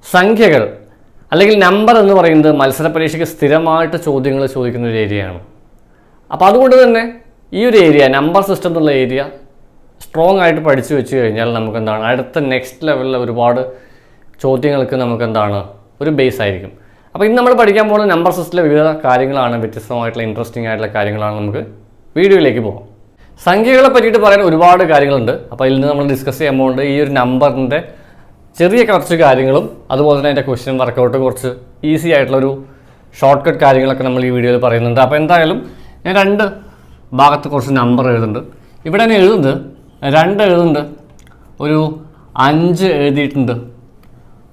സംഖ്യകൾ അല്ലെങ്കിൽ നമ്പർ എന്ന് പറയുന്നത് മത്സര പരീക്ഷയ്ക്ക് സ്ഥിരമായിട്ട് ചോദ്യങ്ങൾ ചോദിക്കുന്ന ഒരു ഏരിയയാണ്. അപ്പോൾ അതുകൊണ്ട് തന്നെ ഈ ഒരു ഏരിയ നമ്പർ സിസ്റ്റം എന്നുള്ള ഏരിയ സ്ട്രോങ് ആയിട്ട് പഠിച്ചു വെച്ച് കഴിഞ്ഞാൽ നമുക്ക് എന്താണ് അടുത്ത നെക്സ്റ്റ് ലെവലിൽ ഒരുപാട് ചോദ്യങ്ങൾക്ക് നമുക്ക് എന്താണ് ഒരു ബേസ് ആയിരിക്കും. അപ്പോൾ ഇന്ന് നമ്മൾ പഠിക്കാൻ പോകുന്ന നമ്പർ സിസ്റ്റത്തിലെ വിവിധ കാര്യങ്ങളാണ്, വ്യത്യസ്തമായിട്ടുള്ള ഇൻട്രസ്റ്റിംഗ് ആയിട്ടുള്ള കാര്യങ്ങളാണ്. നമുക്ക് വീഡിയോയിലേക്ക് പോകാം. സംഖ്യകളെ പറ്റിയിട്ട് പറയാൻ ഒരുപാട് കാര്യങ്ങളുണ്ട്. അപ്പോൾ ഇതിൽ നിന്ന് നമ്മൾ ഡിസ്കസ് ചെയ്യാൻ പോകുന്നത് ഈ ഒരു നമ്പറിൻ്റെ ചെറിയ കുറച്ച് കാര്യങ്ങളും അതുപോലെ തന്നെ അതിൻ്റെ ക്വസ്റ്റ്യൻ വർക്കൗട്ട് കുറച്ച് ഈസി ആയിട്ടുള്ളൊരു ഷോർട്ട് കട്ട് കാര്യങ്ങളൊക്കെ നമ്മൾ ഈ വീഡിയോയിൽ പറയുന്നുണ്ട്. അപ്പോൾ എന്തായാലും ഞാൻ രണ്ട് ഭാഗത്ത് കുറച്ച് നമ്പർ എഴുതുന്നുണ്ട്. ഇവിടെ തന്നെ എഴുതുന്നത് 2 എഴുതുന്നുണ്ട്, ഒരു 5 എഴുതിയിട്ടുണ്ട്,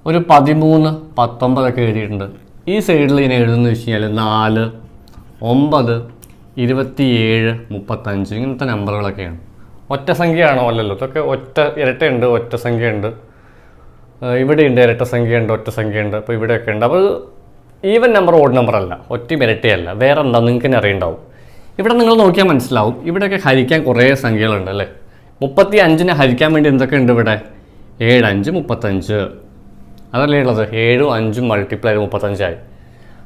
ഒരു 13, 19 ഒക്കെ എഴുതിയിട്ടുണ്ട്. ഈ സൈഡിൽ ഞാൻ എഴുതുന്നത് വെച്ച് കഴിഞ്ഞാൽ 4, 9, 27, 35 ഇങ്ങനത്തെ നമ്പറുകളൊക്കെയാണ്. ഒറ്റ സംഖ്യയാണോ? അല്ലല്ലോ, ഇതൊക്കെ ഇരട്ടയുണ്ട്, ഒറ്റ സംഖ്യയുണ്ട്, ഇവിടെയുണ്ട് ഇരട്ട സംഖ്യയുണ്ട്, ഒറ്റ സംഖ്യയുണ്ട്, അപ്പോൾ ഇവിടെയൊക്കെ ഉണ്ട്. അപ്പോൾ ഈവൻ നമ്പർ ഓഡ് നമ്പർ അല്ല, ഒറ്റയും ഇരട്ടയല്ല, വേറെ എന്താ നിങ്ങൾക്ക് തന്നെ അറിയുണ്ടാവും. ഇവിടെ നിങ്ങൾ നോക്കിയാൽ മനസ്സിലാവും, ഇവിടെയൊക്കെ ഹരിക്കാൻ കുറേ സംഖ്യകളുണ്ട് അല്ലേ. 35നെ ഹരിക്കാൻ വേണ്ടി എന്തൊക്കെ ഉണ്ട് ഇവിടെ? 7, 5, 35 അതല്ലേ ഉള്ളത്. 7ഉം 5ഉം മൾട്ടിപ്ലൈ ചെയ്ത് 35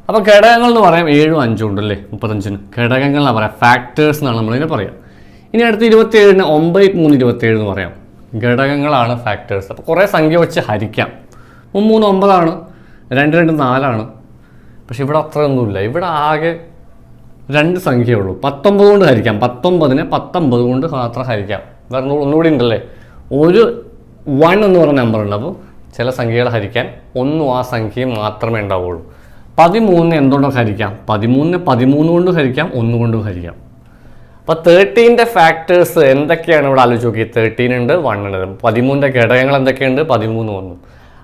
അപ്പോൾ ഘടകങ്ങൾ എന്ന് പറയാം 7ഉം 5ഉം ഉണ്ടല്ലേ 35ന്. ഘടകങ്ങൾ എന്നാണ് പറയാം, ഫാക്ടേഴ്സ് എന്നാണ് നമ്മളിതിനെ പറയാം. ഇനി അടുത്ത് 27ന് 9, 3, 27 എന്ന് പറയാം. ഘടകങ്ങളാണ് ഫാക്ടേഴ്സ്. അപ്പോൾ കുറേ സംഖ്യ വെച്ച് ഹരിക്കാം. 3, 9 ആണ്, 2, 2, 4 ആണ്. പക്ഷെ ഇവിടെ അത്രയൊന്നുമില്ല. ഇവിടെ ആകെ 2 സംഖ്യയേ ഉള്ളൂ. 19 കൊണ്ട് ഹരിക്കാം, 19നെ 19 കൊണ്ട് മാത്രം ഹരിക്കാം. വേറെ ഒന്നുകൂടി ഉണ്ടല്ലേ, ഒരു 1 എന്ന് പറഞ്ഞ നമ്പർ ഉണ്ട്. അപ്പോൾ ചില സംഖ്യകൾ ഹരിക്കാൻ ഒന്നും ആ സംഖ്യയും മാത്രമേ ഉണ്ടാവുള്ളൂ. 13നെ എന്തുകൊണ്ടൊക്കെ ഹരിക്കാം? 13നെ 13 കൊണ്ട് ഹരിക്കാം, 1 കൊണ്ട് ഹരിക്കാം. അപ്പോൾ 13ൻ്റെ ഫാക്ടേഴ്സ് എന്തൊക്കെയാണ് ഇവിടെ ആലോചിച്ച് നോക്കി. 13 ഉണ്ട്, 1 ഉണ്ട്. 13ൻ്റെ ഘടകങ്ങൾ എന്തൊക്കെയുണ്ട്? 13, 1.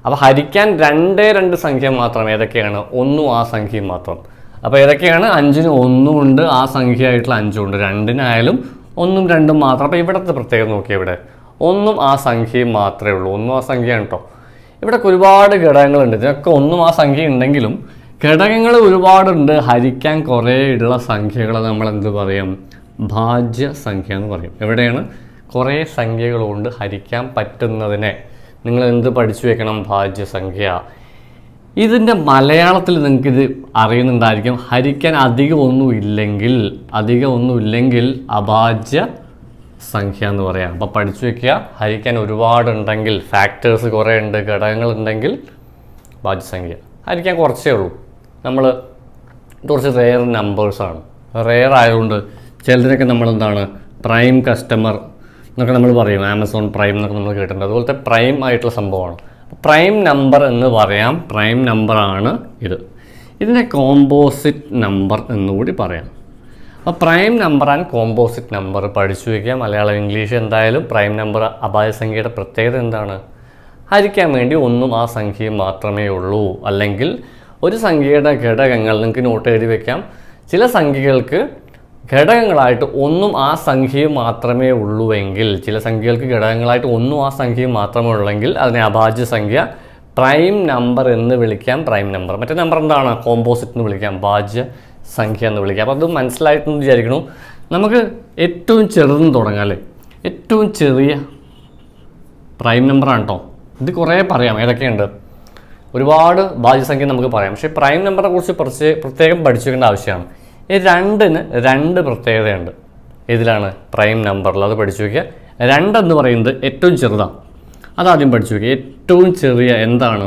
അപ്പോൾ ഹരിക്കാൻ 2 സംഖ്യ മാത്രം. ഏതൊക്കെയാണ്? 1ഉം ആ സംഖ്യയും മാത്രം. അപ്പോൾ ഏതൊക്കെയാണ്? 5ന് 1 ഉണ്ട്, ആ സംഖ്യ ആയിട്ടുള്ള 5 ഉണ്ട്. 2നായാലും 1ഉം 2ഉം മാത്രം. അപ്പോൾ ഇവിടുത്തെ പ്രത്യേകത നോക്കിയാൽ ഇവിടെ 1ഉം ആ സംഖ്യയും മാത്രമേ ഉള്ളൂ. 1ഉം ആ സംഖ്യയാണ് കേട്ടോ. ഇവിടെ ഒരുപാട് ഘടകങ്ങളുണ്ട്. ഇതിനൊക്കെ 1ഉം ആ സംഖ്യ ഉണ്ടെങ്കിലും ഘടകങ്ങൾ ഒരുപാടുണ്ട്. ഹരിക്കാൻ കുറേ ഉള്ള സംഖ്യകളെ നമ്മൾ എന്ത് പറയും? ഭാജ്യ സംഖ്യ എന്ന് പറയും. എവിടെയാണ് കുറേ സംഖ്യകളുണ്ട് ഹരിക്കാൻ പറ്റുന്നതിനെ നിങ്ങൾ എന്ത് പഠിച്ചു വെക്കണം? ഭാജ്യസംഖ്യ. ഇതിൻ്റെ മലയാളത്തിൽ നിങ്ങൾക്കിത് അറിയുന്നുണ്ടായിരിക്കും. ഹരിക്കാൻ അധികം ഒന്നും ഇല്ലെങ്കിൽ അഭാജ്യ സംഖ്യ എന്ന് പറയാം. അപ്പോൾ പഠിച്ചു വെക്കുക. ഹരിക്കാൻ ഒരുപാടുണ്ടെങ്കിൽ, ഫാക്ടേഴ്സ് കുറേ ഉണ്ട്, ഘടകങ്ങളുണ്ടെങ്കിൽ ഭാജ്യസംഖ്യ. ഹരിക്കാൻ കുറച്ചേ ഉള്ളൂ. നമ്മൾ കുറച്ച് റെയർ നമ്പേഴ്സാണ്. റെയർ ആയതുകൊണ്ട് ചിലതിനൊക്കെ നമ്മളെന്താണ് പ്രൈം കസ്റ്റമർ എന്നൊക്കെ നമ്മൾ പറയും. ആമസോൺ പ്രൈം എന്നൊക്കെ നമ്മൾ കേട്ടിട്ടുണ്ട്. അതുപോലത്തെ പ്രൈം ആയിട്ടുള്ള സംഭവമാണ്. പ്രൈം നമ്പർ എന്ന് പറയാം. പ്രൈം നമ്പറാണ് ഇത്. ഇതിനെ കോമ്പോസിറ്റ് നമ്പർ എന്നുകൂടി പറയാം. അപ്പോൾ prime number and composite number പഠിച്ചു വയ്ക്കുക. മലയാളം, ഇംഗ്ലീഷ് എന്തായാലും. പ്രൈം നമ്പർ അഭാജ്യസംഖ്യയുടെ പ്രത്യേകത എന്താണ്? ഹരിക്കാൻ വേണ്ടി 1ഉം ആ സംഖ്യയും മാത്രമേ ഉള്ളൂ. അല്ലെങ്കിൽ ഒരു സംഖ്യയുടെ ഘടകങ്ങൾ നിങ്ങൾക്ക് നോട്ട് എഴുതി വയ്ക്കാം. ചില സംഖ്യകൾക്ക് ഘടകങ്ങളായിട്ട് 1ഉം ആ സംഖ്യയും മാത്രമേ ഉള്ളൂവെങ്കിൽ, ചില സംഖ്യകൾക്ക് ഘടകങ്ങളായിട്ട് 1ഉം ആ സംഖ്യയും മാത്രമേ ഉള്ളെങ്കിൽ അതിനെ അഭാജ്യ സംഖ്യ പ്രൈം നമ്പർ എന്ന് വിളിക്കാം. Prime number. മറ്റേ നമ്പർ എന്താണ്? കോമ്പോസിറ്റ് എന്ന് വിളിക്കാം, ഭാജ്യ സംഖ്യ എന്ന് വിളിക്കാം. അപ്പോൾ അത് മനസ്സിലായിട്ടെന്ന് വിചാരിക്കണു. നമുക്ക് ഏറ്റവും ചെറുതെന്ന് തുടങ്ങാം അല്ലേ. ഏറ്റവും ചെറിയ പ്രൈം നമ്പറാണ് കേട്ടോ. ഇത് കുറേ പറയാം. ഏതൊക്കെയുണ്ട്? ഒരുപാട് ഭാജ്യസംഖ്യ നമുക്ക് പറയാം. പക്ഷേ പ്രൈം നമ്പറെ കുറിച്ച് പ്രത്യേകം പഠിച്ചു വെക്കേണ്ട ആവശ്യമാണ്. ഈ 2ന് 2 പ്രത്യേകതയുണ്ട്. ഇതിലാണ് പ്രൈം നമ്പറിൽ. അത് പഠിച്ചു വയ്ക്കുക. 2 എന്ന് പറയുന്നത് ഏറ്റവും ചെറുതാണ്. അതാദ്യം പഠിച്ചു വയ്ക്കുക. ഏറ്റവും ചെറിയ എന്താണ്?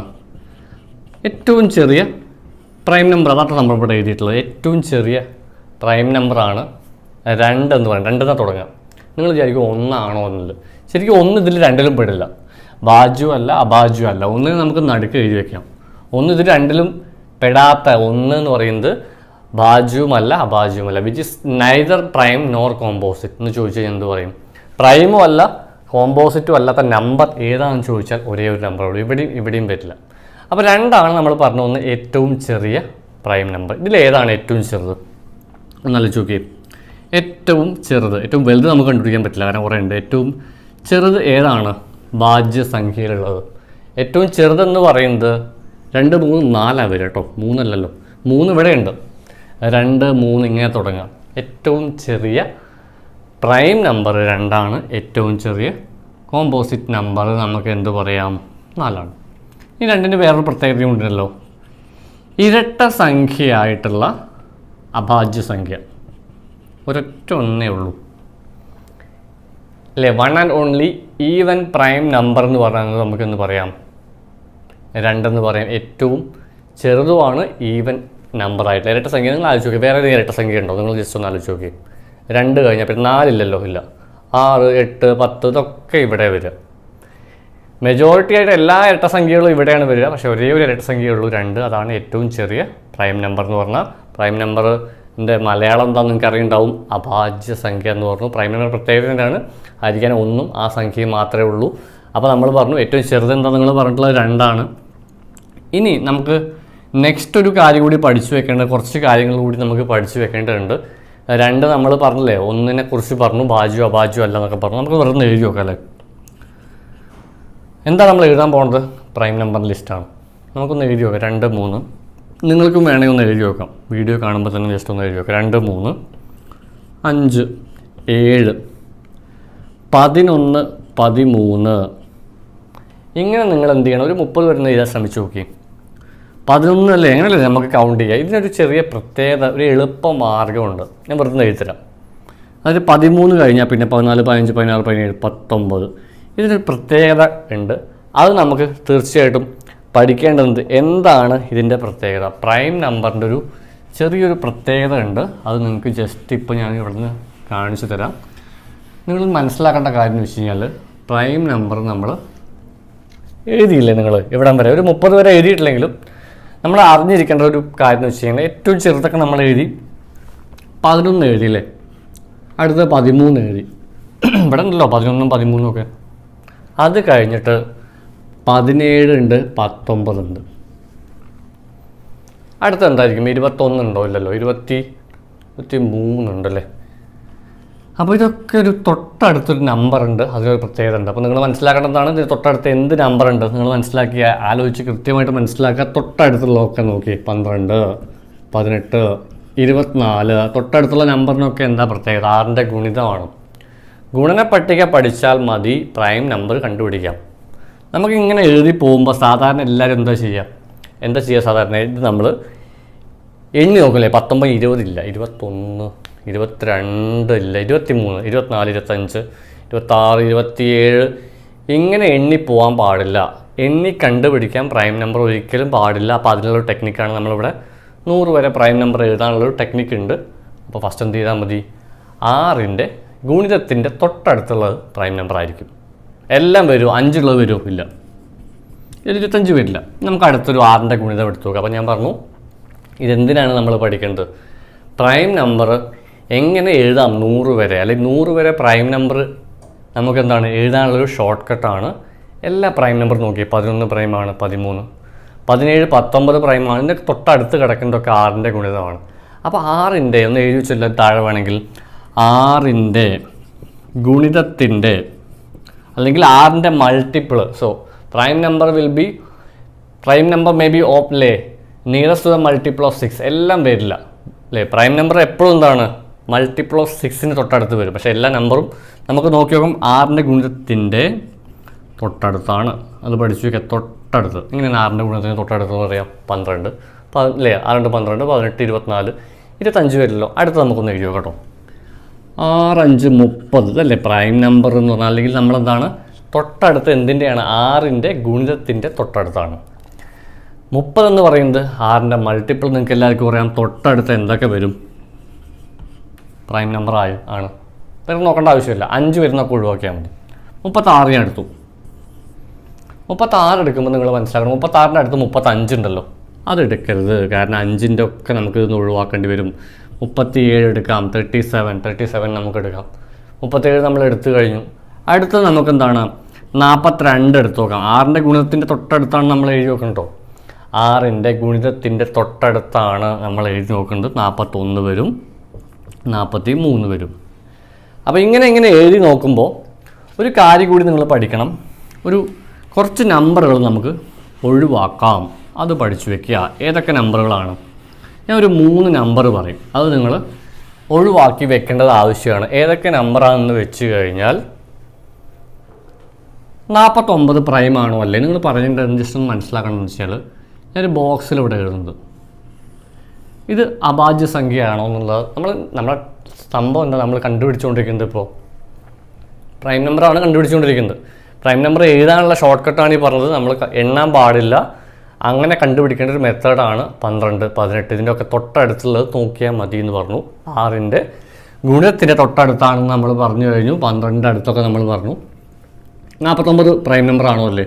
ഏറ്റവും ചെറിയ പ്രൈം നമ്പർ. അതാണ് നമ്മൾ ഇവിടെ എഴുതിയിട്ടുള്ളത്. ഏറ്റവും ചെറിയ പ്രൈം നമ്പറാണ് 2 എന്ന് പറയുന്നത്. 2 എന്നാ തുടങ്ങാം. നിങ്ങൾ വിചാരിക്കും 1 ആണോ എന്നുള്ളത്. ശരിക്കും 1 ഇതിൽ 2ലും പെടില്ല. ഭാജ്യം അല്ല, അഭാജ്യം അല്ല. 1 നമുക്ക് നടുക്ക് എഴുതി വയ്ക്കാം. 1 ഇതിൽ 2ലും പെടാത്ത 1 എന്ന് പറയുന്നത് ഭാജ്യവുമല്ല, അഭാജ്യവുമല്ല. Which is neither prime nor composite എന്ന് ചോദിച്ചാൽ എന്ത് പറയും? പ്രൈമും അല്ല കോമ്പോസിറ്റും അല്ലാത്ത നമ്പർ ഏതാണെന്ന് ചോദിച്ചാൽ ഒരേ ഒരു നമ്പറുള്ളൂ. ഇവിടെയും പറ്റില്ല. അപ്പോൾ 2ആണ് നമ്മൾ പറഞ്ഞു വന്ന ഏറ്റവും ചെറിയ പ്രൈം നമ്പർ. ഇതിലേതാണ് ഏറ്റവും ചെറുത്? ഒന്നല്ല ചോദിക്കുക. ഏറ്റവും ചെറുത്, ഏറ്റവും വലുത് നമുക്ക് കണ്ടുപിടിക്കാൻ പറ്റില്ല, കാരണം കുറേ ഉണ്ട്. ഏറ്റവും ചെറുത് ഏതാണ്? ഭാജ്യസംഖ്യയിലുള്ളത്. ഏറ്റവും ചെറുതെന്ന് പറയുന്നത് 2, 3, 4 വരെ കേട്ടോ. 3 അല്ലല്ലോ. 3 ഇവിടെ ഉണ്ട്. 2, 3 ഇങ്ങനെ തുടങ്ങാം. ഏറ്റവും ചെറിയ പ്രൈം നമ്പർ 2ആണ്. ഏറ്റവും ചെറിയ കോമ്പോസിറ്റ് നമ്പർ നമുക്ക് എന്ത് പറയാം? 4ആണ്. ഈ രണ്ടിന് വേറൊരു പ്രത്യേകതയും ഉണ്ടല്ലോ, ഇരട്ട സംഖ്യയായിട്ടുള്ള അഭാജ്യ സംഖ്യ ഒരൊറ്റ ഒന്നേ ഉള്ളൂ അല്ലേ. One and only even prime number എന്ന് പറയുന്നത് നമുക്കെന്ന് പറയാം, രണ്ടെന്ന് പറയാം. ഏറ്റവും ചെറുതുമാണ് ഈവൻ നമ്പറായിട്ടുള്ള ഇരട്ട സംഖ്യ. നിങ്ങൾ ആലോചിച്ച് നോക്കി, വേറെ ഏതെങ്കിലും ഇരട്ട സംഖ്യ ഉണ്ടോ? നിങ്ങൾ ജസ്റ്റ് ഒന്ന് ആലോചിച്ച് നോക്കി. 2 കഴിഞ്ഞാൽ പിന്നെ 4 ഇല്ലല്ലോ, ഇല്ല. 6, 8, 10 ഇതൊക്കെ ഇവിടെ വരിക. മെജോറിറ്റി ആയിട്ട് എല്ലാ ഇരട്ട സംഖ്യകളും ഇവിടെയാണ് വരിക. പക്ഷേ ഒരേ ഒരു ഇരട്ട സംഖ്യയുള്ളൂ 2. അതാണ് ഏറ്റവും ചെറിയ പ്രൈം നമ്പർ എന്ന് പറഞ്ഞാൽ. പ്രൈം നമ്പറിൻ്റെ മലയാളം എന്താണെന്ന് നിങ്ങൾക്ക് അറിയുണ്ടാവും, അഭാജ്യ സംഖ്യ എന്ന് പറഞ്ഞു. പ്രൈം നമ്പർ പ്രത്യേകത എന്താണ്? ഹരിക്കാൻ 1 ആ സംഖ്യ മാത്രമേ ഉള്ളൂ. അപ്പോൾ നമ്മൾ പറഞ്ഞു ഏറ്റവും ചെറുത് എന്താണെന്ന് നിങ്ങൾ പറഞ്ഞിട്ടുള്ളത് 2 ഇനി നമുക്ക് നെക്സ്റ്റ് ഒരു കാര്യം കൂടി പഠിച്ചു വെക്കേണ്ടത്, കുറച്ച് കാര്യങ്ങൾ കൂടി നമുക്ക് പഠിച്ചു വെക്കേണ്ടതുണ്ട്. 2 നമ്മൾ പറഞ്ഞില്ലേ, 1നെ കുറിച്ച് പറഞ്ഞു, ഭാജ്യോ അഭാജ്യോ അല്ല എന്നൊക്കെ പറഞ്ഞു. നമുക്ക് വെറുതെ എഴുതി നോക്കാം അല്ലേ. എന്താ നമ്മൾ എഴുതാൻ പോകുന്നത്? പ്രൈം നമ്പർ ലിസ്റ്റാണ്. നമുക്കൊന്ന് എഴുതി നോക്കാം. 2, 3 നിങ്ങൾക്കും വേണമെങ്കിൽ ഒന്ന് എഴുതി നോക്കാം. വീഡിയോ കാണുമ്പോൾ തന്നെ ജസ്റ്റ് ഒന്ന് എഴുതി നോക്കാം. 2, 3, 5, 7, 11, 13 ഇങ്ങനെ നിങ്ങൾ എന്ത് ചെയ്യണം? ഒരു 30 വരുന്ന എഴുതാൻ ശ്രമിച്ചു നോക്കി. 11 അല്ലേ, എങ്ങനെയല്ലേ നമുക്ക് കൗണ്ട് ചെയ്യുക? ഇതിനൊരു ചെറിയ പ്രത്യേകത, ഒരു എളുപ്പ മാർഗ്ഗമുണ്ട്. ഞാൻ വെറുതെ എഴുതിത്തരാം. അതായത് 13 കഴിഞ്ഞാൽ പിന്നെ 14, 15, 16, 17, 19 ഇതിനൊരു പ്രത്യേകത ഉണ്ട്. അത് നമുക്ക് തീർച്ചയായിട്ടും പഠിക്കേണ്ടത്. എന്താണ് ഇതിൻ്റെ പ്രത്യേകത? പ്രൈം നമ്പറിൻ്റെ ഒരു ചെറിയൊരു പ്രത്യേകത ഉണ്ട്. അത് നിങ്ങൾക്ക് ജസ്റ്റ് ഇപ്പോൾ ഞാൻ ഇവിടുന്ന് കാണിച്ചു തരാം. നിങ്ങൾ മനസ്സിലാക്കേണ്ട കാര്യം എന്ന് വെച്ച് കഴിഞ്ഞാൽ, പ്രൈം നമ്പർ നമ്മൾ എഴുതിയില്ലേ നിങ്ങൾ ഇവിടം വരെ, ഒരു 30 വരെ എഴുതിയിട്ടില്ലെങ്കിലും നമ്മൾ അറിഞ്ഞിരിക്കേണ്ട ഒരു കാര്യം എന്ന് വെച്ച് കഴിഞ്ഞാൽ, ഏറ്റവും ചെറുതൊക്കെ നമ്മൾ എഴുതി. 11 എഴുതിയില്ലേ, അടുത്ത 13 എഴുതി. ഇവിടെ ഉണ്ടല്ലോ 11, 13 ഒക്കെ. അത് കഴിഞ്ഞിട്ട് 17 ഉണ്ട്, 19 ഉണ്ട്. അടുത്ത എന്തായിരിക്കും? 21 ഉണ്ടോ? ഇല്ലല്ലോ. 23 ഉണ്ടല്ലേ. അപ്പോൾ ഇതൊക്കെ ഒരു തൊട്ടടുത്തൊരു നമ്പർ ഉണ്ട്, അതിനൊരു പ്രത്യേകത ഉണ്ട്. അപ്പോൾ നിങ്ങൾ മനസ്സിലാക്കേണ്ടതാണ്, ഇതിന് തൊട്ടടുത്ത് എന്ത് നമ്പർ ഉണ്ട് നിങ്ങൾ മനസ്സിലാക്കി ആലോചിച്ച് കൃത്യമായിട്ട് മനസ്സിലാക്കുക. തൊട്ടടുത്തുള്ളതൊക്കെ നോക്കി 12, 18, 24 തൊട്ടടുത്തുള്ള നമ്പറിനൊക്കെ എന്താ പ്രത്യേകത? 6ൻ്റെ ഗുണിതമാണ്. ഗുണന പട്ടിക പഠിച്ചാൽ മതി പ്രൈം നമ്പർ കണ്ടുപിടിക്കാം. നമുക്കിങ്ങനെ എഴുതി പോകുമ്പോൾ സാധാരണ എല്ലാവരും എന്താ ചെയ്യുക സാധാരണ? ഇത് നമ്മൾ എണ്ണി നോക്കില്ലേ, 19, 20 ഇല്ല, 21, 22 ഇല്ല, 23, 24, 25, 26, 27 ഇങ്ങനെ എണ്ണി പോകാൻ പാടില്ല. എണ്ണി കണ്ടുപിടിക്കാൻ പ്രൈം നമ്പർ ഒരിക്കലും പാടില്ല. അപ്പോൾ അതിനുള്ളൊരു ടെക്നിക്കാണ് നമ്മളിവിടെ 100 വരെ പ്രൈം നമ്പർ എഴുതാനുള്ളൊരു ടെക്നിക്ക് ഉണ്ട്. അപ്പോൾ ഫസ്റ്റ് എന്ത് ചെയ്താൽ മതി? 6ൻ്റെ ഗുണിതത്തിൻ്റെ തൊട്ടടുത്തുള്ളത് പ്രൈം നമ്പർ ആയിരിക്കും. എല്ലാം വരുമോ? 5 ഉള്ളത് വരുമോ? ഇല്ല. 25 വരില്ല. നമുക്ക് അടുത്തൊരു 6ൻ്റെ ഗുണിതം എടുത്തു നോക്കാം. അപ്പോൾ ഞാൻ പറഞ്ഞു ഇതെന്തിനാണ് നമ്മൾ പഠിക്കേണ്ടത്? പ്രൈം നമ്പർ എങ്ങനെ എഴുതാം 100 വരെ, അല്ലെങ്കിൽ 100 വരെ പ്രൈം നമ്പർ നമുക്ക് എന്താണ് എഴുതാനുള്ളൊരു ഷോർട്ട് കട്ടാണ്. എല്ലാ പ്രൈം നമ്പർ നോക്കി 11 പ്രൈമാണ്, 13, 17, 19 പ്രൈമാണ്. ഇതിൻ്റെ തൊട്ടടുത്ത് കിടക്കുന്നതൊക്കെ 6ൻ്റെ ഗുണിതമാണ്. അപ്പോൾ 6ൻ്റെ ഒന്ന് എഴുതി വെച്ചില്ല താഴെ വേണമെങ്കിൽ, 6ൻ്റെ ഗുണിതത്തിൻ്റെ അല്ലെങ്കിൽ 6ൻ്റെ multiple. So prime number may be off അല്ലേ, nearest to the multiple of 6 എല്ലാം വരില്ല അല്ലേ. പ്രൈം നമ്പർ എപ്പോഴും എന്താണ് മൾട്ടിപ്പിൾ ഓഫ് 6ന് തൊട്ടടുത്ത് വരും. പക്ഷേ എല്ലാ നമ്പറും നമുക്ക് നോക്കി നോക്കും 6ൻ്റെ ഗുണിതത്തിൻ്റെ തൊട്ടടുത്താണ്. അത് പഠിച്ചു വയ്ക്കുക. തൊട്ടടുത്ത് ഇങ്ങനെയാണ് 6ൻ്റെ ഗുണിതത്തിന് തൊട്ടടുത്ത് പറയാം. 12 അല്ലേ, 6, 12, 18, 24, 25 വരില്ലോ. അടുത്ത് നമുക്കൊന്ന് എഴുതി കേട്ടോ. 6, 5, 30 ഇതല്ലേ പ്രൈം നമ്പർ എന്ന് പറഞ്ഞാൽ. അല്ലെങ്കിൽ നമ്മളെന്താണ് തൊട്ടടുത്ത് എന്തിൻ്റെയാണ്? 6ൻ്റെ ഗുണിതത്തിൻ്റെ തൊട്ടടുത്താണ്. 30 എന്ന് പറയുന്നത് 6ൻ്റെ മൾട്ടിപ്പിൾ. നിങ്ങൾക്ക് എല്ലാവർക്കും പറയാം തൊട്ടടുത്ത് എന്തൊക്കെ വരും? പ്രൈം നമ്പർ ആണ്. വേറെ നോക്കേണ്ട ആവശ്യമില്ല. 5 വരുന്നൊക്കെ ഒഴിവാക്കിയാൽ മതി. 36 ഞാൻ എടുത്തു. 36 എടുക്കുമ്പോൾ നിങ്ങൾ മനസ്സിലാക്കണം, 36ൻ്റെ അടുത്ത് 35 ഉണ്ടല്ലോ, അത് എടുക്കരുത്. കാരണം 5ൻ്റെ ഒക്കെ നമുക്ക് ഇതൊന്ന് ഒഴിവാക്കേണ്ടി വരും. 37 എടുക്കാം, 37 നമുക്ക് എടുക്കാം. 37 നമ്മൾ എടുത്തു കഴിഞ്ഞു. അടുത്തത് നമുക്ക് എന്താണ്? 42 എടുത്ത് നോക്കാം. 6ൻ്റെ ഗുണിതത്തിൻ്റെ തൊട്ടടുത്താണ് നമ്മൾ എഴുതി നോക്കുന്നത് കേട്ടോ. 6ൻ്റെ ഗുണിതത്തിൻ്റെ തൊട്ടടുത്താണ് നമ്മൾ എഴുതി നോക്കുന്നത്. 41 വരും, 43 വരും. അപ്പോൾ ഇങ്ങനെ എഴുതി നോക്കുമ്പോൾ ഒരു കാര്യം കൂടി നിങ്ങൾ പഠിക്കണം. കുറച്ച് നമ്പറുകൾ നമുക്ക് ഒഴിവാക്കാം. അത് പഠിച്ചു വെക്കുക. ഏതൊക്കെ നമ്പറുകളാണ്? ഞാൻ ഒരു 3 നമ്പർ പറയും. അത് നിങ്ങൾ ഒഴിവാക്കി വെക്കേണ്ടത് ആവശ്യമാണ്. ഏതൊക്കെ നമ്പറാണെന്ന് വെച്ച് കഴിഞ്ഞാൽ 49 പ്രൈം ആണോ അല്ലേ? നിങ്ങൾ പറഞ്ഞിട്ട് ജസ്റ്റ് ഒന്ന് മനസ്സിലാക്കണമെന്ന് വെച്ചാൽ ഞാനൊരു ബോക്സിലിവിടെ എഴുതുന്നത് ഇത് അഭാജ്യ സംഖ്യയാണോ എന്നുള്ളത് നമ്മളെ സംഭവം എന്താ നമ്മൾ കണ്ടുപിടിച്ചുകൊണ്ടിരിക്കുന്നത്? ഇപ്പോൾ പ്രൈം നമ്പറാണ് കണ്ടുപിടിച്ചുകൊണ്ടിരിക്കുന്നത്. പ്രൈം നമ്പർ എഴുതാനുള്ള ഷോർട്ട് കട്ടാണ് ഈ പറഞ്ഞത്. നമ്മൾ എണ്ണാൻ പാടില്ല, അങ്ങനെ കണ്ടുപിടിക്കേണ്ട ഒരു മെത്തേഡാണ് 12, 18. ഇതിൻ്റെ ഒക്കെ തൊട്ടടുത്തുള്ളത് നോക്കിയാൽ മതി എന്ന് പറഞ്ഞു. 6ൻ്റെ ഗുണത്തിൻ്റെ തൊട്ടടുത്താണെന്ന് നമ്മൾ പറഞ്ഞു കഴിഞ്ഞു. 12ൻ്റെ അടുത്തൊക്കെ നമ്മൾ പറഞ്ഞു. 49 പ്രൈം നമ്പർ ആണോ അല്ലേ?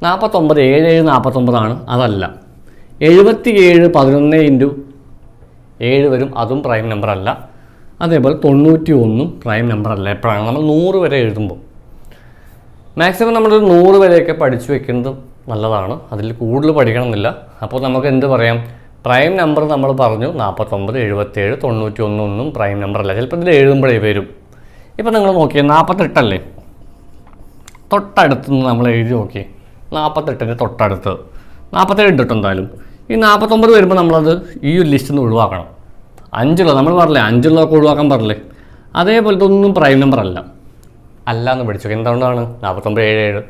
49 49 അതല്ല. 77 11 × 7 വരും, അതും പ്രൈം നമ്പർ അല്ല. അതേപോലെ 91 പ്രൈം നമ്പർ അല്ല. എപ്പോഴാണ് നമ്മൾ 100 വരെ എഴുതുമ്പോൾ മാക്സിമം നമ്മളൊരു 100 വരെയൊക്കെ പഠിച്ചു വെക്കുന്നത് നല്ലതാണ്. അതിൽ കൂടുതൽ പഠിക്കണമെന്നില്ല. അപ്പോൾ നമുക്ക് എന്ത് പറയാം? പ്രൈം നമ്പർ നമ്മൾ പറഞ്ഞു 49, 77, 91 ഒന്നും പ്രൈം നമ്പർ അല്ല. ചിലപ്പോൾ ഇതിൽ എഴുതുമ്പോഴേ വരും. ഇപ്പം നിങ്ങൾ നോക്കിയേ, 48 അല്ലേ? തൊട്ടടുത്ത് നമ്മൾ എഴുതി നോക്കി, 48ൻ്റെ തൊട്ടടുത്ത് 47 ഇട്ടിട്ട് എന്തായാലും ഈ 49 വരുമ്പോൾ നമ്മളത് ഈ ഒരു ലിസ്റ്റിൽ നിന്ന് ഒഴിവാക്കണം. 5 നമ്മൾ പറഞ്ഞില്ലേ, 5 ഒഴിവാക്കാൻ പറഞ്ഞില്ലേ? അതേപോലെ ഇതൊന്നും പ്രൈം നമ്പർ അല്ല എന്ന് പഠിച്ചു. എന്തുകൊണ്ടാണ്? 49, 77.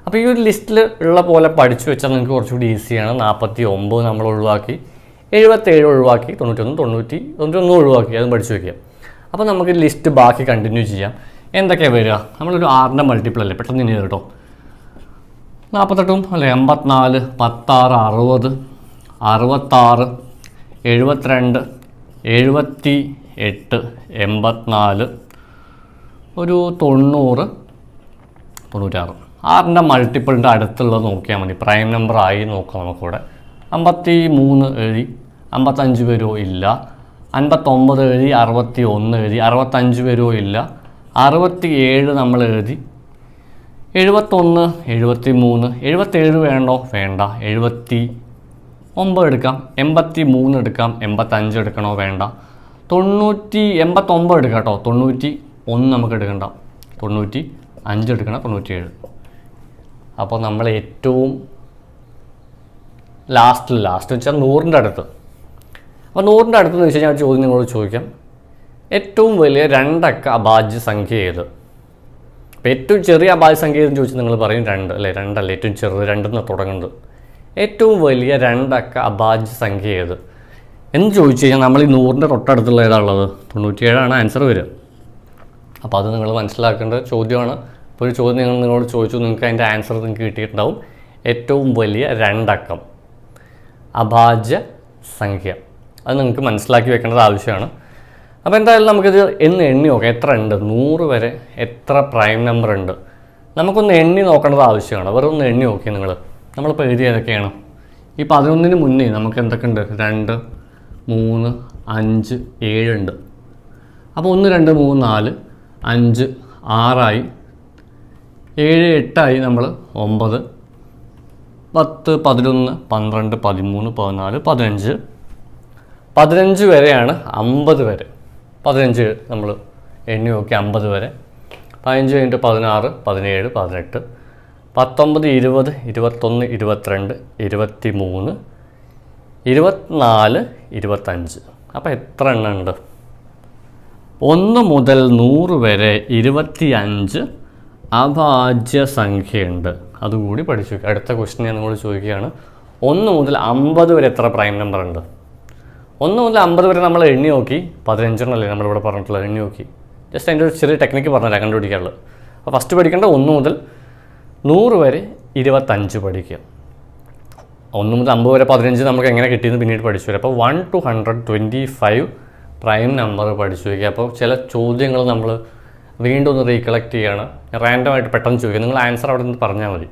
അപ്പോൾ ഈ ഒരു ലിസ്റ്റിൽ ഉള്ള പോലെ പഠിച്ചു വെച്ചാൽ നിങ്ങൾക്ക് കുറച്ചുകൂടി ഈസിയാണ്. 49 നമ്മൾ ഒഴിവാക്കി, 77 ഒഴിവാക്കി, 91 ഒഴിവാക്കി, അതും പഠിച്ചു വയ്ക്കുക. അപ്പോൾ നമുക്ക് ലിസ്റ്റ് ബാക്കി കണ്ടിന്യൂ ചെയ്യാം. എന്തൊക്കെയാണ് വരിക? നമ്മളൊരു 6ൻ്റെ മൾട്ടിപ്പിൾ അല്ലേ, പെട്ടെന്ന് ഇനി കേട്ടോ. 48 അല്ലേ, 84, 16, 60, 66, 72, 78, 84, ഒരു 90, 96. 6ൻ്റെ മൾട്ടിപ്പിളിൻ്റെ അടുത്തുള്ളത് നോക്കിയാൽ മതി. പ്രൈം നമ്പർ ആയി നോക്കാം നമുക്കിവിടെ. 53 എഴുതി, 55 വരുമോ? ഇല്ല. 59 എഴുതി, 61 എഴുതി, 65 വരുമോ? ഇല്ല. 67 നമ്മൾ എഴുതി, 71, 73, 77 വേണ്ടോ? വേണ്ട. 79 എടുക്കാം, 83 എടുക്കാം, 85 എടുക്കണോ? വേണ്ട. 89 എടുക്കാം കേട്ടോ. 91 നമുക്ക് എടുക്കണ്ട, 95 എടുക്കണം, 97. അപ്പോൾ നമ്മൾ ഏറ്റവും ലാസ്റ്റ് വെച്ചാൽ 100ൻ്റെ അടുത്ത്. അപ്പോൾ 100ൻ്റെ അടുത്തെന്ന് വെച്ച് കഴിഞ്ഞാൽ ചോദ്യം നിങ്ങളോട് ചോദിക്കാം, ഏറ്റവും വലിയ 2 അക്ക അഭാജ്യ സംഖ്യ ഏത്? അപ്പോൾ ഏറ്റവും ചെറിയ അഭാജ്യ സംഖ്യ ഏതെന്ന് ചോദിച്ചാൽ നിങ്ങൾ പറയും 2 അല്ലേ? 2 അല്ലേ ഏറ്റവും ചെറുത്, 2 തുടങ്ങുന്നത്. ഏറ്റവും വലിയ 2 അക്ക അഭാജ്യ സംഖ്യ ഏത് എന്ന് ചോദിച്ചു കഴിഞ്ഞാൽ നമ്മൾ ഈ 100ൻ്റെ തൊട്ടടുത്തുള്ള ഏതാണുള്ളത്? 97 ആൻസർ വരിക. അപ്പോൾ അത് നിങ്ങൾ മനസ്സിലാക്കേണ്ട ചോദ്യമാണ്. ഇപ്പോൾ ഒരു ചോദ്യം നിങ്ങളോട് ചോദിച്ചു, നിങ്ങൾക്ക് അതിൻ്റെ ആൻസർ നിങ്ങൾക്ക് കിട്ടിയിട്ടുണ്ടാവും. ഏറ്റവും വലിയ 2 അക്കം അഭാജ്യ സംഖ്യ, അത് നിങ്ങൾക്ക് മനസ്സിലാക്കി വെക്കേണ്ടത് ആവശ്യമാണ്. അപ്പോൾ എന്തായാലും നമുക്കിത് എണ്ണി നോക്കാം. എത്ര ഉണ്ട്? 100 വരെ എത്ര പ്രൈം നമ്പർ ഉണ്ട്? നമുക്കൊന്ന് എണ്ണി നോക്കേണ്ടത് ആവശ്യമാണ്. വെറും ഒന്ന് എണ്ണി നോക്കി നമ്മളിപ്പോൾ എഴുതി ഏതൊക്കെയാണ്? ഈ 11ന് മുന്നേ നമുക്ക് എന്തൊക്കെ ഉണ്ട്? 2, 3, 5, 7 ഉണ്ട്. അപ്പോൾ 1, 2, 3, 4, 5, 6 7, 8 നമ്മൾ 9, 10, 11, 12, 13, 14, 15. 15 വരെയാണ്. 50 വരെ 15 നമ്മൾ എണ്ണി നോക്കി, 50 വരെ. 15 കഴിഞ്ഞിട്ട് 16, 17, 18, 19, 20, 21, 22, 23, 24, 25. അപ്പോൾ എത്ര എണ്ണം ഉണ്ട്? 1 മുതൽ 100 വരെ 25 അഭാജ്യ സംഖ്യയുണ്ട്. അതുകൂടി പഠിച്ചു. അടുത്ത ക്വസ്റ്റ്യൻ ഞാൻ നിങ്ങളോട് ചോദിക്കുകയാണ്, 1 മുതൽ 50 വരെ എത്ര പ്രൈം നമ്പർ ഉണ്ട്? 1 മുതൽ 50 വരെ നമ്മൾ എണ്ണി നോക്കി. 15 അല്ലേ നമ്മളിവിടെ പറഞ്ഞിട്ടുള്ളത്? എണ്ണി നോക്കി. ജസ്റ്റ് അതിൻ്റെ ഒരു ചെറിയ ടെക്നിക്ക് പറഞ്ഞുതരാം കണ്ടുപിടിക്കാനുള്ളത്. അപ്പോൾ ഫസ്റ്റ് പഠിക്കേണ്ട 1 മുതൽ 100 വരെ 25 പഠിക്കുക. 1 മുതൽ 50 വരെ 15 നമുക്ക് എങ്ങനെ കിട്ടിയെന്ന് പിന്നീട് പഠിച്ചു വരാം. അപ്പോൾ 1 to 125 പ്രൈം നമ്പർ പഠിച്ചു വയ്ക്കുക. അപ്പോൾ ചില ചോദ്യങ്ങൾ നമ്മൾ വീണ്ടും ഒന്ന് റീകളക്ട് ചെയ്യുകയാണ്. റാൻഡമായിട്ട് പെട്ടെന്ന് ചോദിക്കുക. നിങ്ങൾ ആൻസർ അവിടെ നിന്ന് പറഞ്ഞാൽ മതി.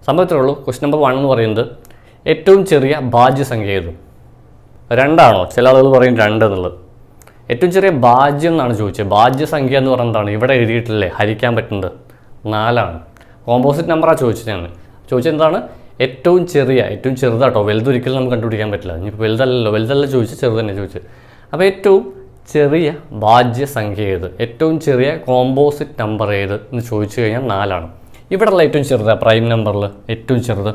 സംഭവത്തിലുള്ളൂ. ക്വസ്റ്റ്യൻ നമ്പർ 1 എന്ന് പറയുന്നത് ഏറ്റവും ചെറിയ ഭാജ്യസംഖ്യ ഏത്? 2 ആണോ? ചില ആളുകൾ പറയും 2 എന്നുള്ളത്. ഏറ്റവും ചെറിയ ഭാജ്യം എന്നാണ് ചോദിച്ചത്. ഭാജ്യസംഖ്യ എന്ന് പറയുന്നതാണ് ഇവിടെ എഴുതിയിട്ടില്ലേ, ഹരിക്കാൻ പറ്റുന്നത് 4 ആണ്. കോമ്പോസിറ്റ് നമ്പറാണ് ചോദിച്ചത്. ഞാൻ ചോദിച്ചത് എന്താണ്? ഏറ്റവും ചെറുതാട്ടോ. വലുതൊരിക്കലും നമുക്ക് കണ്ടുപിടിക്കാൻ പറ്റില്ല. ഇനിയിപ്പോൾ വലുതല്ല ചോദിച്ചത്, ചെറുത് തന്നെ ചോദിച്ചത്. അപ്പോൾ ഏറ്റവും ചെറിയ ഭാജ്യസംഖ്യ ഏത്? ഏറ്റവും ചെറിയ കോമ്പോസിറ്റ് നമ്പർ ഏത് എന്ന് ചോദിച്ചു കഴിഞ്ഞാൽ 4 ആണ്. ഇവിടെയുള്ള ഏറ്റവും ചെറുത് പ്രൈം നമ്പറിൽ ഏറ്റവും ചെറുത്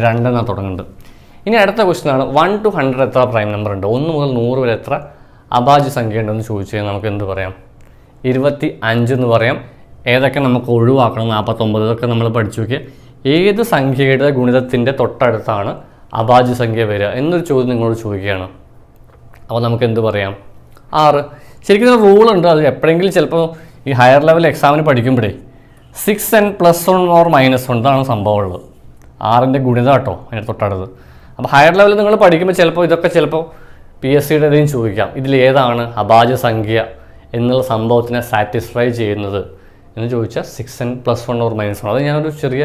2 എന്നാണ് തുടങ്ങുന്നത്. ഇനി അടുത്ത ക്വസ്റ്റ്യനാണ് 1 to 100 എത്ര പ്രൈം നമ്പർ ഉണ്ട്? 1 മുതൽ 100 വരെ എത്ര അഭാജ്യ സംഖ്യ ഉണ്ടെന്ന് ചോദിച്ചു കഴിഞ്ഞാൽ നമുക്ക് എന്ത് പറയാം? 25 എന്ന് പറയാം. ഏതൊക്കെ നമുക്ക് ഒഴിവാക്കണം, 49 ഇതൊക്കെ നമ്മൾ പഠിച്ചു നോക്കിയാൽ ഏത് സംഖ്യയുടെ ഗുണിതത്തിൻ്റെ തൊട്ടടുത്താണ് അഭാജ്യ സംഖ്യ വരിക എന്നൊരു ചോദ്യം നിങ്ങളോട് ചോദിക്കുകയാണ്. അപ്പോൾ നമുക്ക് എന്ത് പറയാം? 6. ശരിക്കും ഒരു റൂളുണ്ട്, അത് എപ്പോഴെങ്കിലും ചിലപ്പോൾ ഈ ഹയർ ലെവൽ എക്സാമിന് പഠിക്കുമ്പോഴേ 6n + 1 or -1 ഇതാണ് സംഭവമുള്ളത്. 6ൻ്റെ ഗുണിതം കേട്ടോ അതിൻ്റെ തൊട്ടടുത്ത്. അപ്പോൾ ഹയർ ലെവലിൽ നിങ്ങൾ പഠിക്കുമ്പോൾ ചിലപ്പോൾ ഇതൊക്കെ ചിലപ്പോൾ PSCയുടെ ഇതേയും ചോദിക്കാം, ഇതിലേതാണ് അഭാജ്യ സംഖ്യ എന്നുള്ള സംഭവത്തിനെ സാറ്റിസ്ഫൈ ചെയ്യുന്നത് എന്ന് ചോദിച്ചാൽ 6n + 1 or -1. അത് ഞാനൊരു ചെറിയ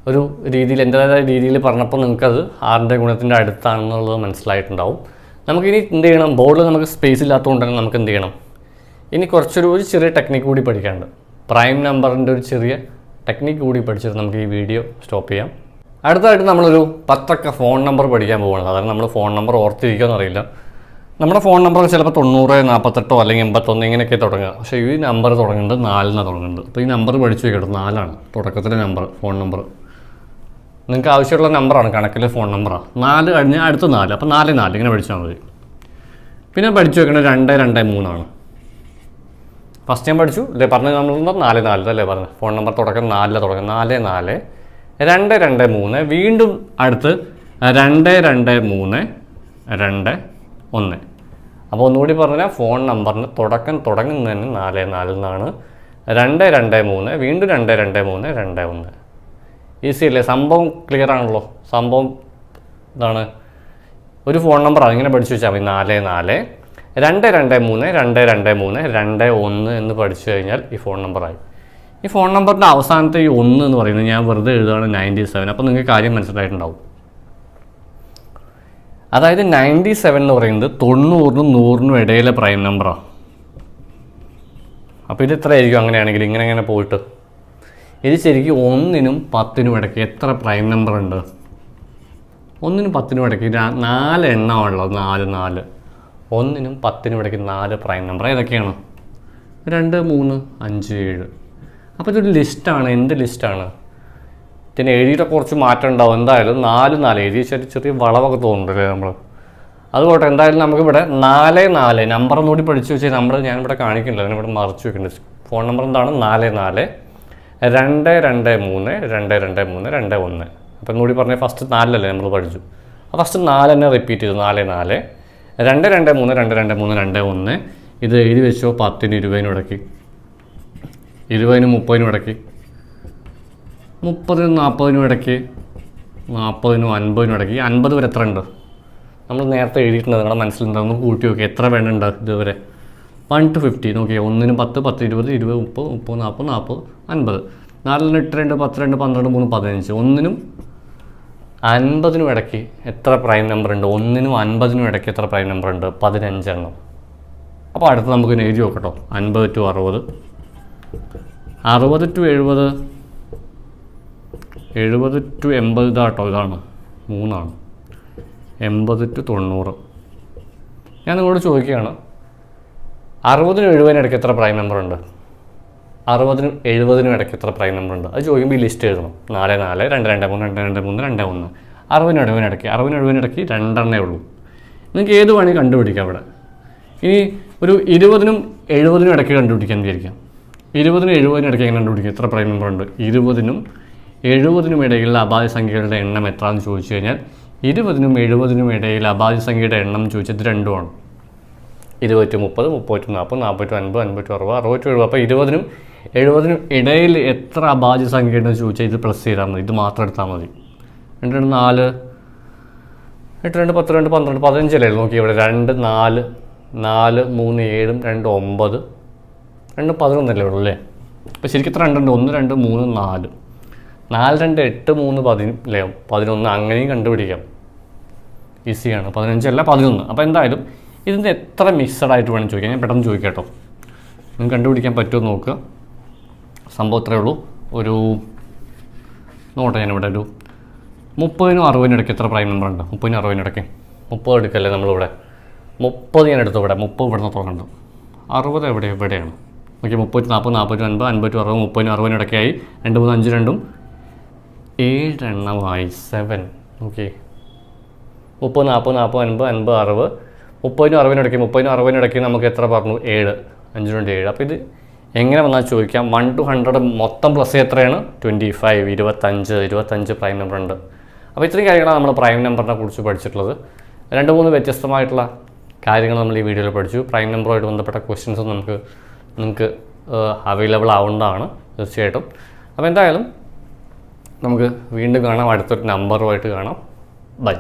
ഒരു രീതിയിൽ എൻ്റേതായ രീതിയിൽ പറഞ്ഞപ്പോൾ നിങ്ങൾക്കത് 6ൻ്റെ ഗുണത്തിൻ്റെ അടുത്താണെന്നുള്ളത് മനസ്സിലായിട്ടുണ്ടാവും. നമുക്കിനി എന്ത് ചെയ്യണം? ബോർഡിൽ നമുക്ക് സ്പേസ് ഇല്ലാത്തതുകൊണ്ട് തന്നെ നമുക്ക് എന്ത് ചെയ്യണം? ഇനി ഒരു ചെറിയ ടെക്നിക്ക് കൂടി പഠിക്കാനുണ്ട്. പ്രൈം നമ്പറിൻ്റെ ഒരു ചെറിയ ടെക്നിക്ക് കൂടി പഠിച്ചിട്ട് നമുക്ക് ഈ വീഡിയോ സ്റ്റോപ്പ് ചെയ്യാം. അടുത്തതായിട്ട് നമ്മളൊരു 10 ഫോൺ നമ്പർ പഠിക്കാൻ പോവുകയാണ്. അതായത് നമ്മൾ ഫോൺ നമ്പർ ഓർത്തിരിക്കുമെന്ന് അറിയില്ല. നമ്മുടെ ഫോൺ നമ്പർ ചിലപ്പോൾ 90, 48 അല്ലെങ്കിൽ 81 ഇങ്ങനെയൊക്കെ തുടങ്ങുക. പക്ഷേ ഈ നമ്പർ തുടങ്ങുന്നത് 4 തുടങ്ങുന്നുണ്ട്. അപ്പോൾ ഈ നമ്പർ പഠിച്ചു വയ്ക്കട്ടെ. 4 തുടക്കത്തിലെ നമ്പർ, ഫോൺ നമ്പർ. നിങ്ങൾക്ക് ആവശ്യമുള്ള നമ്പറാണ്, കണക്കിലെ ഫോൺ നമ്പറാണ്. 4 കഴിഞ്ഞാൽ അടുത്ത 4, അപ്പോൾ 4 ഇങ്ങനെ പഠിച്ചാൽ മതി. പിന്നെ പഠിച്ചു വെക്കേണ്ടത് 223 ഫസ്റ്റ് ഞാൻ പഠിച്ചു അല്ലേ, പറഞ്ഞത് നമ്മൾ 4 അല്ലേ പറഞ്ഞത്. ഫോൺ നമ്പർ തുടക്കം 4 തുടങ്ങും. 4 223. വീണ്ടും അടുത്ത് 223 21. അപ്പോൾ ഒന്നുകൂടി പറഞ്ഞാൽ ഫോൺ നമ്പറിന് തുടങ്ങുന്നതിന് 44 എന്നാണ്. 223 വീണ്ടും 223 21. ഈസി അല്ലേ? സംഭവം ക്ലിയർ ആണല്ലോ. സംഭവം ഇതാണ്, ഒരു ഫോൺ നമ്പറാണ്. ഇങ്ങനെ പഠിച്ചു വെച്ചാൽ മതി. 44 223 223 21 എന്ന് പഠിച്ചു കഴിഞ്ഞാൽ ഈ ഫോൺ നമ്പറായി. ഈ ഫോൺ നമ്പറിൻ്റെ അവസാനത്തെ ഈ 1 എന്ന് പറയുന്നത് ഞാൻ വെറുതെ എഴുതുകയാണ് 97. അപ്പോൾ നിങ്ങൾക്ക് കാര്യം മനസ്സിലായിട്ടുണ്ടാവും. അതായത് 97 എന്ന് പറയുന്നത് 90നും 100നും ഇടയിലെ പ്രൈം നമ്പറാണ്. അപ്പോൾ ഇത് എത്ര ആയിരിക്കും അങ്ങനെയാണെങ്കിൽ? ഇങ്ങനെ പോയിട്ട് ഇത് ശരിക്കും 1നും 10നും ഇടയ്ക്ക് എത്ര പ്രൈം നമ്പർ ഉണ്ട്? 1നും 10നും ഇടയ്ക്ക് 4 എണ്ണമാണുള്ളത്. 4 1നും 10നും ഇടയ്ക്ക് 4 പ്രൈം നമ്പർ ഏതൊക്കെയാണ്? 2 3 5 7. അപ്പോൾ ഇതൊരു ലിസ്റ്റാണ്. എന്ത് ലിസ്റ്റാണ്? ഇതിന് എഴുതിയിട്ട് കുറച്ച് മാറ്റം ഉണ്ടാവും. എന്തായാലും 4 എഴുതി ചെറിയ വളവൊക്കെ തോന്നുന്നുണ്ടല്ലേ നമ്മൾ. അതുകൊട്ടെ എന്തായാലും നമുക്കിവിടെ 4 നമ്പർ ഒന്നുകൂടി പഠിച്ചു വെച്ചാൽ ഞാനിവിടെ കാണിക്കുന്നില്ല, അതിനിവിടെ മറിച്ച് വെക്കുന്നുണ്ട്. ഫോൺ നമ്പർ എന്താണ്? 44 223 223 21. അപ്പോൾ ഒന്നുകൂടി പറഞ്ഞാൽ ഫസ്റ്റ് 4 നമ്മൾ പഠിച്ചു. അപ്പോൾ ഫസ്റ്റ് 4 തന്നെ റിപ്പീറ്റ് ചെയ്തു. 44 223 223 21. ഇത് എഴുതി വെച്ചോ. 10നും 20നും ഇടയ്ക്ക്, 20നും 30നും ഇടയ്ക്ക്, 30നും 40നും ഇടയ്ക്ക്, 40നും 50നും ഇടയ്ക്ക്. 50 വരെ എത്ര ഉണ്ട്? നമ്മൾ നേരത്തെ എഴുതിയിട്ടുണ്ട്. നിങ്ങളുടെ മനസ്സിലുണ്ടാകുന്ന കൂട്ടി നോക്കി എത്ര വേണമുണ്ട് ഇതുവരെ? 1 to 50 നോക്കിയാൽ 1നും 10 10 20 20 30 30 40 50. 4 8 2 10 2 12 3 15. 1നും 50നും ഇടയ്ക്ക് എത്ര പ്രൈം നമ്പർ ഉണ്ട്? 1നും 50നും ഇടയ്ക്ക് എത്ര പ്രൈം നമ്പർ ഉണ്ട്? 15 എണ്ണം. അപ്പോൾ അടുത്ത് നമുക്ക് എഴുതി നോക്കട്ടോ. 50 to 60, 60 to 70, 70 to 80 ഇതാട്ടോ. ഇതാണ് 3. 80 to 90. ഞാൻ നിങ്ങളോട് ചോദിക്കുകയാണ്, 60നും 70നും ഇടയ്ക്ക് എത്ര പ്രൈം നമ്പർ ഉണ്ട്? 60നും 70നും ഇടയ്ക്ക് എത്ര പ്രൈം നമ്പർ ഉണ്ട്? അത് ചോദിക്കുമ്പോൾ ഈ ലിസ്റ്റ് എഴുതണം. 4 4 223 223 21. 60നും 70നും ഇടയ്ക്ക്, 60നും 70നും ഇടയ്ക്ക് 2 എണ്ണേ ഉള്ളൂ. നിങ്ങൾക്ക് ഏത് വേണമെങ്കിൽ കണ്ടുപിടിക്കാം അവിടെ. ഇനി ഒരു 20നും 70നും ഇടയ്ക്ക് കണ്ടുപിടിക്കാൻ വിചാരിക്കാം. 20നും 70നും ഇടയ്ക്ക് എങ്ങനെ കണ്ടുപിടിക്കാം? എത്ര പ്രൈം നമ്പർ ഉണ്ട്? 20നും 70നും ഇടയിലുള്ള അഭാജ്യ സംഖ്യകളുടെ എണ്ണം എത്രയെന്ന് ചോദിച്ചു കഴിഞ്ഞാൽ 20നും 70നും ഇടയിൽ അഭാജ്യ സംഖ്യയുടെ എണ്ണം ചോദിച്ചത് 2ആണ്. 20 to 30 30 to 40 40 to 50 50 to 60 60 to 70. അപ്പോൾ 20നും 70നും ഇടയിൽ എത്ര അഭാജ്യ സംഖ്യ ഉണ്ടെന്ന് ചോദിച്ചാൽ ഇത് പ്ലസ് ചെയ്താൽ മതി. ഇത് മാത്രം എടുത്താൽ മതി. 2 2 4 8 2 10 2 12 15 അല്ലേ നോക്കി ഇവിടെ. 2 4 4 3 7 2 9 2 11 അല്ലേ ഉള്ളൂ അല്ലേ? അപ്പോൾ ശരിക്കും എത്ര 2 ഉണ്ട്? 1 2 3 4 4 2 8 3 10 അല്ലേ? 11 അങ്ങനെയും കണ്ടുപിടിക്കാം. ഈസിയാണ്. 15 അല്ല 11. അപ്പോൾ എന്തായാലും ഇതിൻ്റെ എത്ര മിക്സഡ് ആയിട്ട് വേണം ചോദിക്കാം. ഞാൻ പെട്ടെന്ന് ചോദിക്കാം കേട്ടോ. നിങ്ങൾക്ക് കണ്ടുപിടിക്കാൻ പറ്റുമോ നോക്കുക. സംഭവം ഇത്രയേ ഉള്ളൂ. ഒരു നോട്ടെ ഞാനിവിടെ ഒരു 30നും 60നും ഇടയ്ക്ക് എത്ര പ്രൈം നമ്പർ ഉണ്ട്? 30നും 60നും ഇടയ്ക്ക് 30 എടുക്കല്ലേ നമ്മളിവിടെ. 30 ഞാൻ എടുത്തു ഇവിടെ. 30 ഇവിടുന്ന് തുടങ്ങുന്നുണ്ട്. 60 എവിടെയാണ്? ഓക്കെ. 30 40 40 50 50 to 60 30നും 60നും ഇടയ്ക്കായി. 2 3 5 2 7 എണ്ണമായി. 7. ഓക്കെ. 30 40 40 50 50 60 30നും 60നും ഇടയ്ക്ക് 30നും 60നും ഇടയ്ക്ക് നമുക്ക് എത്ര പറഞ്ഞു? 7. 5 2 7. അപ്പോൾ ഇത് എങ്ങനെ വന്നാൽ ചോദിക്കാം. 1 to 100 മൊത്തം പ്ലസ് എത്രയാണ്? 25, 25 പ്രൈം നമ്പർ ഉണ്ട്. അപ്പോൾ ഇത്രയും കാര്യങ്ങളാണ് നമ്മൾ പ്രൈം നമ്പറിനെ കുറിച്ച് പഠിച്ചിട്ടുള്ളത്. 2-3 വ്യത്യസ്തമായിട്ടുള്ള കാര്യങ്ങൾ നമ്മൾ ഈ വീഡിയോയിൽ പഠിച്ചു. പ്രൈം നമ്പറുമായിട്ട് ബന്ധപ്പെട്ട ക്വസ്റ്റ്യൻസും നിങ്ങൾക്ക് അവൈലബിൾ ആവുന്നതാണ് തീർച്ചയായിട്ടും. അപ്പോൾ എന്തായാലും നമുക്ക് വീണ്ടും കാണാം, അടുത്തൊരു നമ്പറുമായിട്ട് കാണാം. ബൈ.